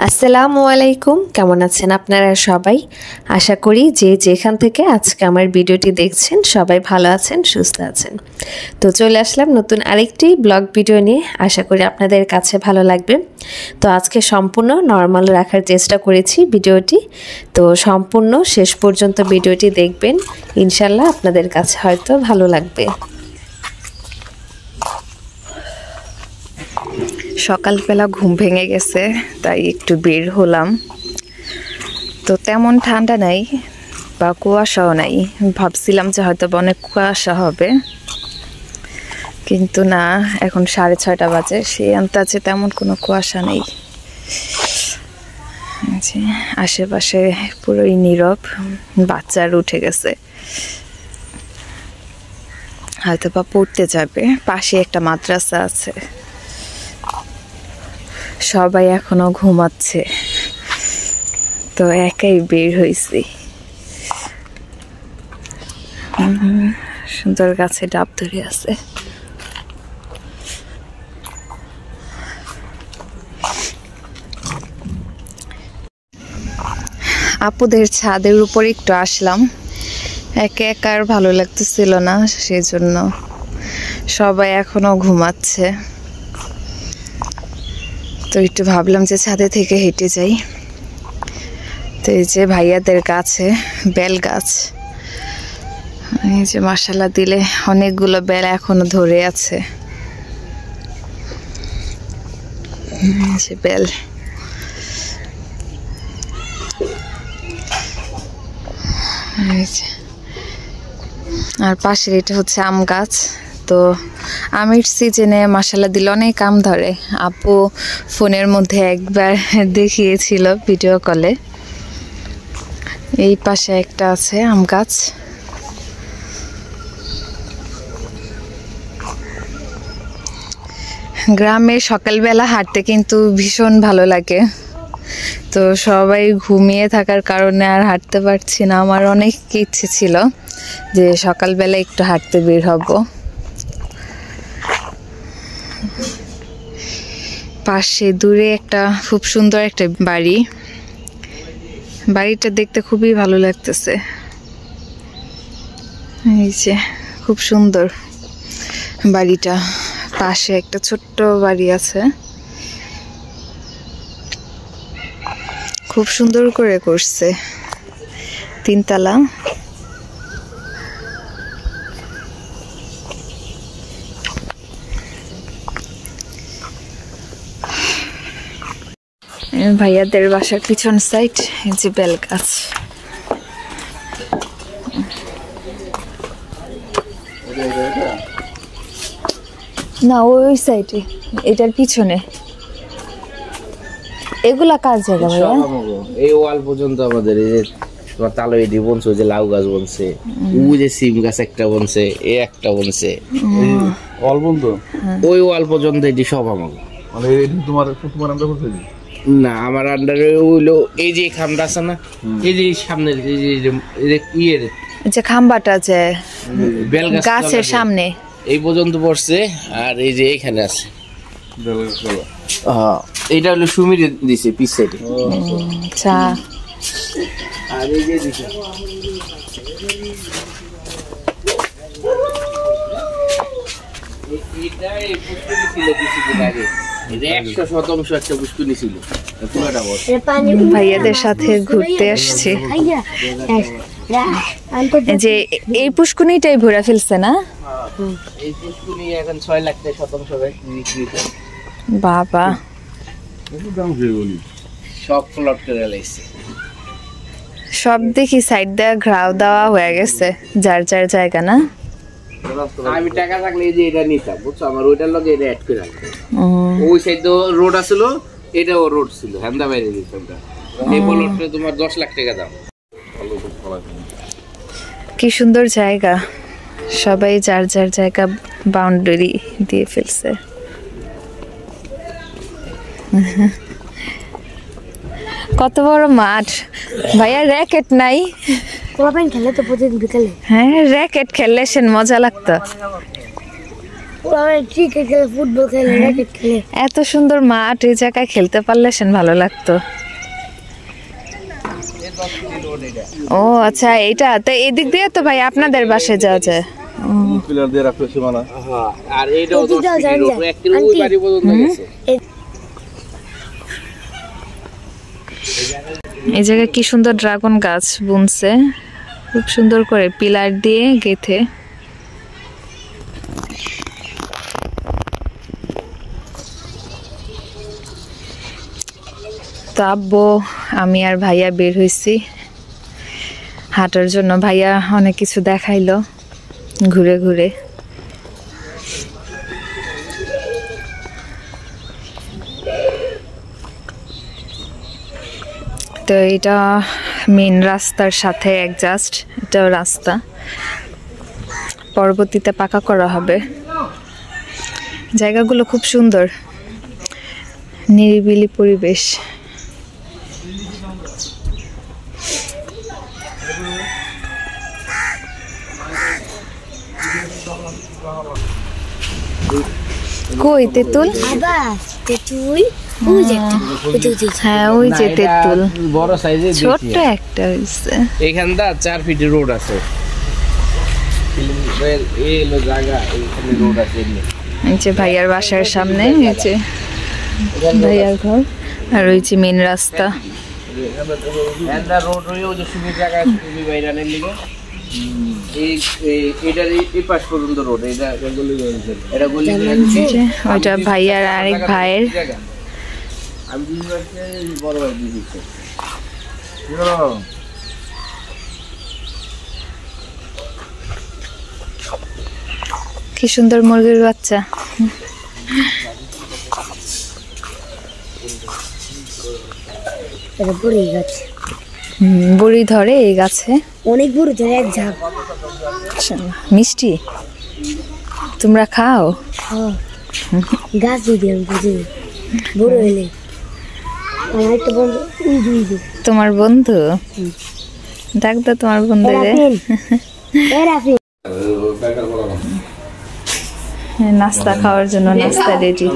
আসসালামু আলাইকুম, কেমন আছেন আপনারা সবাই? আশা করি যে যেখান থেকে আজকে আমার ভিডিওটি দেখছেন সবাই ভালো আছেন, সুস্থ আছেন। তো চলে আসলাম নতুন আরেকটি ব্লগ ভিডিও নিয়ে, আশা করি আপনাদের কাছে ভালো লাগবে। তো আজকে সম্পূর্ণ নর্মাল রাখার চেষ্টা করেছি ভিডিওটি, তো সম্পূর্ণ শেষ পর্যন্ত ভিডিওটি দেখবেন, ইনশাল্লাহ আপনাদের কাছে হয়তো ভালো লাগবে। সকালবেলা ঘুম ভেঙে গেছে, তাই একটু বের হলাম। তো তেমন ঠান্ডা নাই বা কুয়াশাও নাই, ভাবছিলাম যে হয়তো অনেক কুয়াশা হবে, কিন্তু না, এখন 6:30 বাজে, সেই আন্দাজে তেমন কোনো কুয়াশা নেই। আশেপাশে পুরোই নীরব, বাচ্চারা উঠে গেছে, হয়তো বা পড়তে যাবে। পাশে একটা মাদ্রাসা আছে, সবাই এখনো ঘুমাচ্ছে, তো একাই বের হয়েছি। সুন্দর গাছে ডাব ধরে আছে। আপুদের ছাদের উপর একটু আসলাম, একা একা আর ভালো লাগতেছিল না, সেজন্য। সবাই এখনো ঘুমাচ্ছে, তো একটু ভাবলাম যে ছাদে থেকে হেঁটে যাই। তো এই যে ভাইয়াদের গাছে বেল গাছ, এই যে মাশাআল্লাহ দিলে অনেকগুলো বেল এখনো ধরে আছে। এই যে বেল, আর পাশের এটা হচ্ছে আম গাছ। তো আমের সিজনে মাশাআল্লাহ দিলে অনেক আম ধরে। আপু ফোনের মধ্যে একবার দেখিয়েছিল ভিডিও কলে। এই পাশে একটা আছে আম গাছ। গ্রামে সকালবেলা হাঁটতে কিন্তু ভীষণ ভালো লাগে, তো সবাই ঘুমিয়ে থাকার কারণে আর হাঁটতে পারছি না। আমার অনেক ইচ্ছে ছিল যে সকালবেলা একটু হাঁটতে বের হব। পাশে দূরে একটা খুব সুন্দর একটা বাড়ি, বাড়িটা দেখতে খুবই ভালো লাগতেছে। এই যে খুব সুন্দর বাড়িটা, পাশে একটা ছোট্ট বাড়ি আছে, খুব সুন্দর করে করছে, 3 তলা। ভাইয়াদের বাসার পিছন সাইড, এই যে বেল গাছ। না, ওই সাইডে, এটার পিছনে। এগুলা কার জায়গা ভাইয়া? এই ওয়াল পর্যন্ত আমাদের, এই যে তোমার তালইডি বনছে, ওই যে লাউ গাছ বনছে, ওই যে সিম গাছ একটা বনছে, এই একটা বনছে, ওয়াল বন্ধু, ওই ওয়াল পর্যন্ত এটি সব আমাকে। মানে তোমার আন্ডার বলছে না, আমার আন্ডারে হইলো এই যে খামটা আছে না, এই যে সামনের এই যে ইয়ের যে খাম্বাটা যে বেল গাছের সামনে, এই পর্যন্ত পড়ছে। আর এই যে এখানে আছে, এইটা হলো সুমির দিছে পিছ সাইডে। আচ্ছা, আর এই যে দিছে এটা এই পুষ্কুনি ছিল কিছুদিন আগে, 100% একটা পুষ্কুনি ছিল, পুরোটা বড়। ভাইয়াদের সাথে ঘুরতে আসছি, যে এই পুষ্কুনিটাই ভরে ফেলছে না? এই পুষ্কুনি এখন 6 লাখ টাকা শতাংশ বিক্রি করে। বাবা, সব প্লট করে লাইছে, সব দেখি সাইড দেওয়া ঘ্রাও দেওয়া হয়ে গেছে, যার যার জায়গা না। আমি টাকা থাকলে এই যে এটা নিতাম, বুঝছো, আমার ওইটার লগে এটা অ্যাড করে রাখবো। ওই সাইড রোড আছিল, এটাও রোড ছিল, হ্যান্ডা বাইরে দিতাম। এই প্লটটা তোমার 10 লাখ টাকা দাম। কি সুন্দর জায়গা, সবাই যার যার জায়গা বাউন্ডারি দিয়ে ফেলছে। কত বড় মাঠ ভাইয়া, র্যাকেট নাই? খেলে তো প্রতিদিন বিকালে। হ্যাঁ, র্যাকেট খেললে সে মজা লাগতো। ক্রিকেট খেলে, ফুটবল খেলে, র্যাকেট খেলে। এত সুন্দর মাঠ, এই জায়গায় খেলতে পারলে সেন ভালো লাগতো। ও আচ্ছা, এটা তো এদিক দিয়ে তো ভাই আপনাদের বাসায় যাওয়া যায়। পিলার দিয়ে রাখলো সীমানা। হ্যাঁ, আর এইটাও 10 ফিটের রোড, একটু ওই বাড়ি পর্যন্ত গেছে। এই জায়গায় কি সুন্দর ড্রাগন গাছ বুনছে, খুব সুন্দর করে পিলার দিয়ে গেথে। তো আব্বু, আমি আর ভাইয়া বের হয়েছি হাঁটার জন্য। ভাইয়া অনেক কিছু দেখাইলো ঘুরে ঘুরে। তো এটা মেন রাস্তার সাথে জাস্ট এটাও রাস্তা, পরবর্তীতে পাকা করা হবে। জায়গাগুলো খুব সুন্দর, নিরিবিলি পরিবেশ। কই তেঁতুল? হ্যাঁ, ওই যে তেঁতুল, বড় সাইজের ছোট্ট একটা হইছে। এইখানটা 4 ফিটের রোড আছে। এই হলো জায়গা, এইখানে রোড আছে। এই যে ভাইয়ার বাসার সামনে এই যে ভাইয়ার ঘর, আর ওই যে মেন রাস্তা। এন্ডা রোড হইও যে সুবি জায়গা সুবি বাইরানের লিগে এটার এই পাশ পর্যন্ত রোড। এটা গলি ওইটা ভাইয়ার আরেক ভাইয়ের। আমি বড় ভাই দিয়েছি। কি সুন্দর মুরগির বাচ্চা। বুড়ি ধরে এই গাছে, অনেক বুড়ি ধরে এক ঝাঁক। মিষ্টি তোমরা খাও? গাছ যদি আমি বুঝি বড় হইলে একটা বন্ধু। তোমার বন্ধু? ডাক দাও তোমার বন্ধুরে। নাস্তা খাওয়ার জন্য নাস্তা রেডি,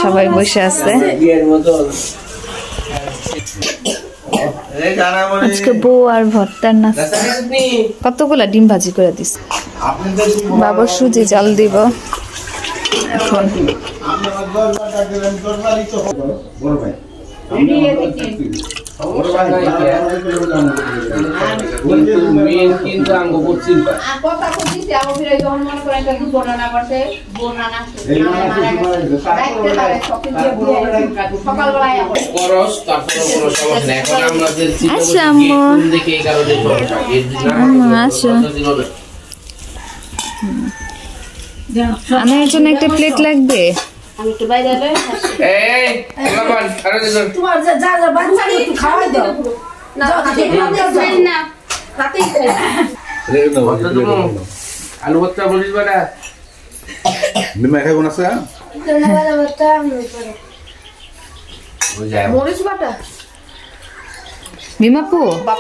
সবাই বসে আছে। আজকে বউ আর ভর্তার নাস্তা। কতগুলা ডিম ভাজি করে দিস। বাবা সুজি জাল দিব এখন। কিন্তু আঙ্গ করছিল আমার জন্য একটা প্লেট লাগবে। আমি একটু বাইরে এই বাবান আরে দেখো তোমার যা যা বাচ্চা একটু খাওয়াই দাও না না রাতেই খাই আলু ভর্তা বলিস বেটা নিমা খাই কোন আছে না বাবা ভর্তা আমি করে ওই যায় মরিচ বাটা বিমাপু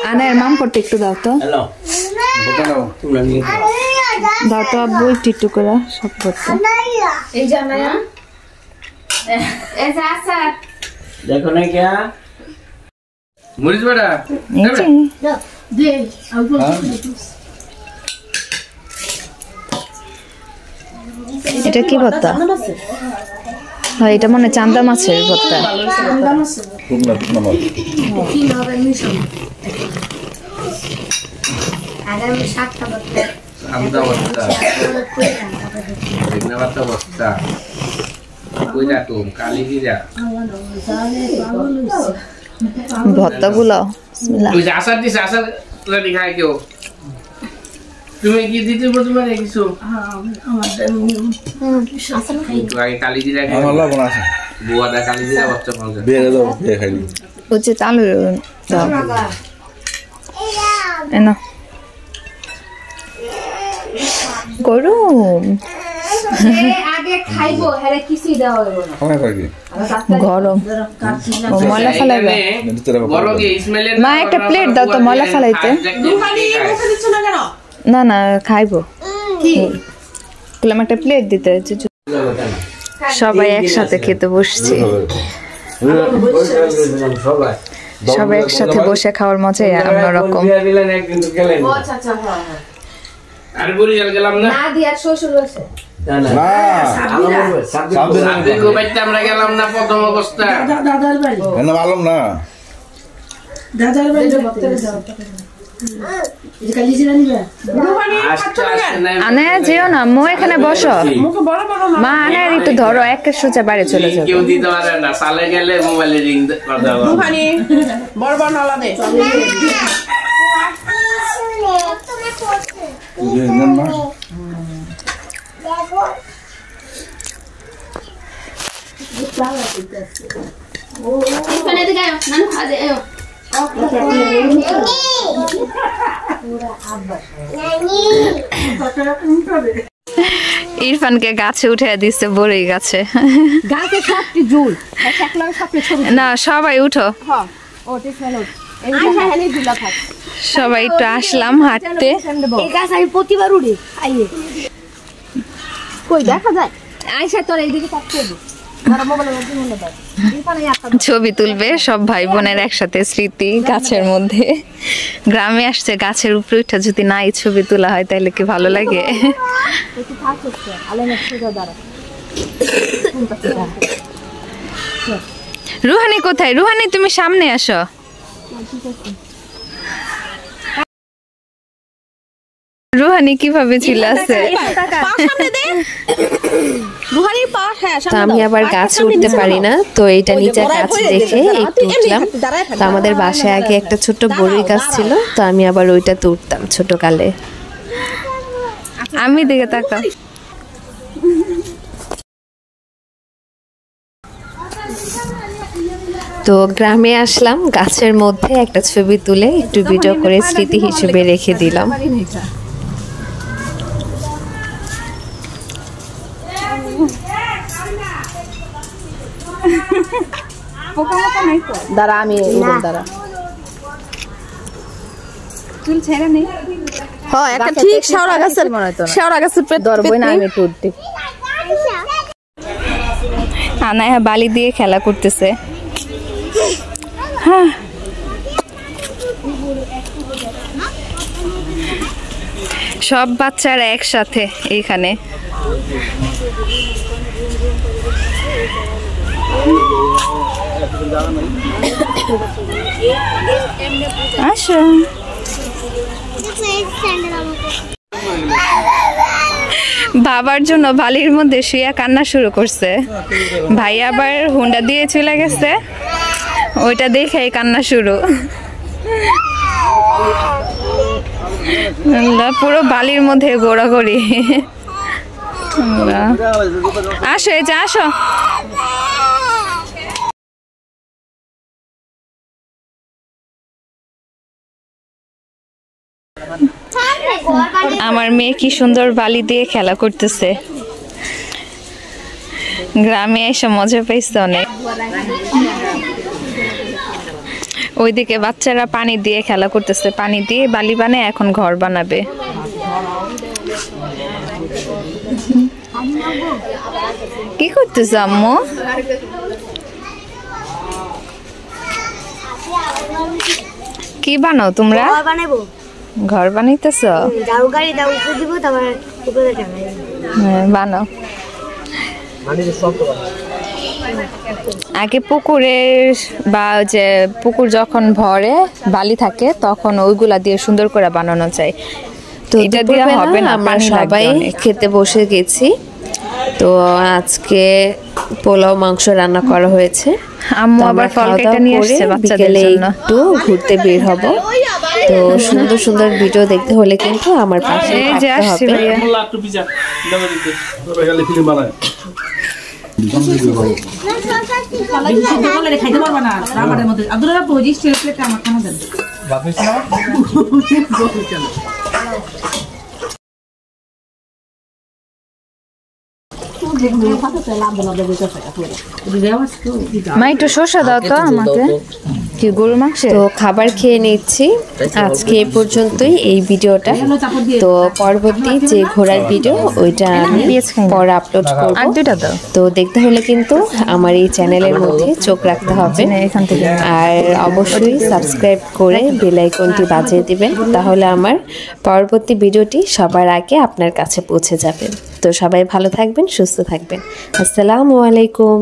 আনার মাম করতে একটু দাও তো। হ্যালো ভর্তা নাও তোমরা নিয়ে দাও তো আব্বু একটু করে সব ভর্তা। এই জানা ऐसा ऐसा देखो ना क्या मुरीज बड़ा दे এটা কি ভর্তা? হ্যাঁ, এটা মনে চান্দা মাছের ভর্তা। শুকনা মাছ কি হবে মিশন আগামী 7টা ভর্তা আমদা ভর্তা দেখনা ভর্তা ভর্তা কই যা তুমি কালি কি যা ভর্তাগুলো বিসমিল্লাহ। ওই যে আসার দিছে আসার রেডি খায় কেউ তুমি কি দিতে বলতে পারে কিছু? তো আগে কালি জিরা খাই আমার লাগবে না বুয়াদা কালি জিরা বাচ্চা পাওয়া বিয়ে দাও বিয়ে খাইলি ওই যে তালু দাও এনো গরম আগে খাইবো হেরে কিছু দেওয়া হইব না আমার কই কি গরম ও ময়লা ফেলাইবে বড় কি ইসমাইলের মা একটা প্লেট দাও তো ময়লা ফেলাইতে। দুখানি মুখে দিছ না কেন? না না খাইবো কি বললাম একটা প্লেট দিতে। সবাই একসাথে খেতে বসছি। সবাই একসাথে বসে খাওয়ার মজাই অন্যরকম। আর বরিশাল গেলাম না না দিয়ার শ্বশুর আছে না সাবদিন গোবাইতে আমরা গেলাম না প্রথম অবস্থা দাদার বাড়ি এনে মালুম না দাদার বাড়ি যাও এই কালি জিরা নিবে আস্তে আস্তে নাই আনে যেও না, মো এখানে বসো। মা আনে একটু ধরো, এক সোজা বাইরে চলে যাবে। কেউ দিতে পারে না, সালে গেলে মোবাইলে রিং করতে হবে। বড় বড় নালা দে এখানে দিকে আয় নানু খা দে আয় ইরফানকে গাছে উঠে দিচ্ছে, বড়ই গাছে। গাছে সবটি জুল একলা সবটি ছবি না সবাই উঠো, হ্যাঁ ওটি ফেলো এই হেলি দিলা থাক সবাই একটু আসলাম হাঁটতে। এই গাছ আমি প্রতিবার উড়ি আইয়ে কই দেখা যায় আইসা তোর এইদিকে তাকিয়ে দে ছবি তুলবে সব ভাই বোনের একসাথে, স্মৃতি গাছের মধ্যে। গ্রামে আসছে, গাছের উপরে উঠে যদি নাই ছবি তোলা হয় তাহলে কি ভালো লাগে। রুহানি কোথায়? রুহানি তুমি সামনে আসো। রুহানি কিভাবে ছিল আছে? তো আমি আবার গাছে উঠতে পারি না, তো এটা নিচে গাছ দেখে একটু উঠলাম। তো আমাদের বাসায় আগে একটা ছোট্ট বড়ই গাছ ছিল, তো আমি আবার ওইটাতে উঠতাম ছোট কালে। আমি দিকে তাকাও। তো গ্রামে আসলাম, গাছের মধ্যে একটা ছবি তুলে একটু ভিডিও করে স্মৃতি হিসেবে রেখে দিলাম। দাঁড়া আমি দাঁড়া চুল ছেড়ে নেই হ্যাঁ একটা ঠিক শেওড়া গাছের পেট ধরবই না আমি টুটি আনায়া বালি দিয়ে খেলা করতেছে। হ্যাঁ সব বাচ্চারা একসাথে এইখানে। আসো বাবার জন্য বালির মধ্যে শুয়ে কান্না শুরু করছে। ভাই আবার হুন্ডা দিয়ে চলে গেছে, ওইটা দেখে কান্না শুরু। পুরো বালির মধ্যে ঘোরাঘুরি। আসো এই যে আসো। আমার মেয়ে কি সুন্দর বালি দিয়ে খেলা করতেছে। গ্রামে এসে মজা পাইছে অনেক। ওইদিকে বাচ্চারা পানি দিয়ে খেলা করতেছে, পানি দিয়ে বালি বানায় এখন ঘর বানাবে। কি করতেছ আম্মু? কি বানাও তোমরা? ঘর বানাইতেছ? বানাও। আগে পুকুরের বা যে পুকুর যখন ভরে বালি থাকে তখন ওইগুলা দিয়ে সুন্দর করে বানানো যায়। তো এটা দিয়ে হবে না, আমরা সবাই খেতে বসে গেছি। তো আজকে পোলাও মাংস রান্না করা হয়েছে। আম্মু আবার ফল কেটে নিয়ে আসছে বাচ্চাদের জন্য। একটু ঘুরতে বের হব। তো সুন্দর সুন্দর ভিডিও দেখতে হলে কিন্তু আমার পাশে থাকতে হবে। একটু পিজা দাও দিতে খালি ফিল্ম বানায় খাইতে পারবা না রাবারের মধ্যে আব্দুল্লাহ পজি স্টিল প্লেট আমার খানা দেন ভাত নিছ না মা একটু শসা দাও তো আমাকে। কি গরু মাংস? তো খাবার খেয়ে নিচ্ছি। আজকে এই পর্যন্তই এই ভিডিওটা। তো পরবর্তী যে ঘোরার ভিডিও ওইটা আমি পরে আপলোড করব। আর দুইটা দাও। তো দেখতে হলে কিন্তু আমার এই চ্যানেলের মধ্যে চোখ রাখতে হবে, এখান থেকে আর অবশ্যই সাবস্ক্রাইব করে বেল আইকনটি বাজিয়ে দিবেন, তাহলে আমার পরবর্তী ভিডিওটি সবার আগে আপনার কাছে পৌঁছে যাবে। তো সবাই ভালো থাকবেন, সুস্থ থাকবেন। আসসালামু আলাইকুম।